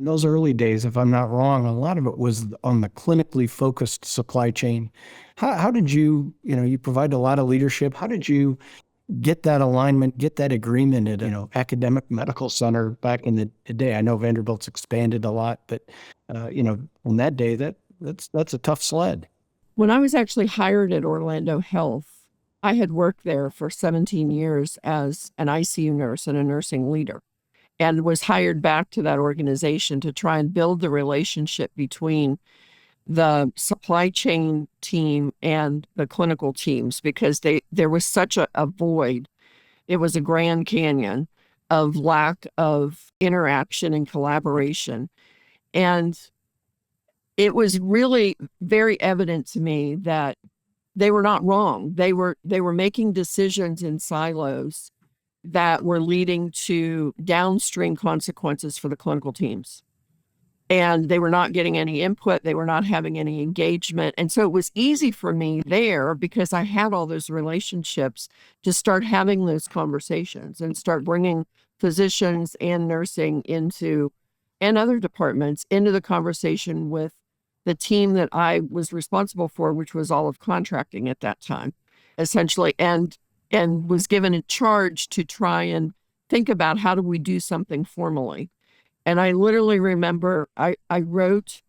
those early days, if I'm not wrong, a lot of it was on the clinically focused supply chain. How did you provide a lot of leadership. How did you get that alignment, get that agreement at academic medical center back in the day? I know Vanderbilt's expanded a lot, but on that day, that's a tough sled. When I was actually hired at Orlando Health, I had worked there for 17 years as an ICU nurse and a nursing leader, and was hired back to that organization to try and build the relationship between the supply chain team and the clinical teams, because there was such a void. It was a Grand Canyon of lack of interaction and collaboration. And it was really very evident to me that they were not wrong. They were making decisions in silos that were leading to downstream consequences for the clinical teams. And they were not getting any input. They were not having any engagement. And so it was easy for me there, because I had all those relationships, to start having those conversations and start bringing physicians and nursing and other departments into the conversation with the team that I was responsible for, which was all of contracting at that time, essentially, and was given a charge to try and think about, how do we do something formally. And I literally remember I wrote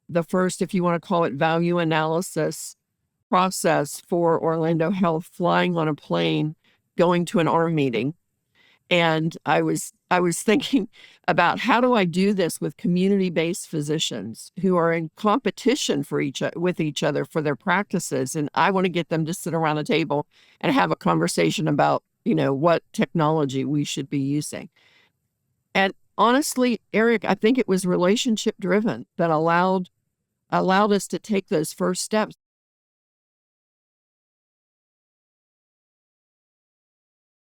the first, if you want to call it, value analysis process for Orlando Health, flying on a plane, going to an ARM meeting. And I was thinking about, how do I do this with community-based physicians who are in competition with each other for their practices, and I want to get them to sit around a table and have a conversation about what technology we should be using. And honestly, Eric, I think it was relationship driven that allowed us to take those first steps.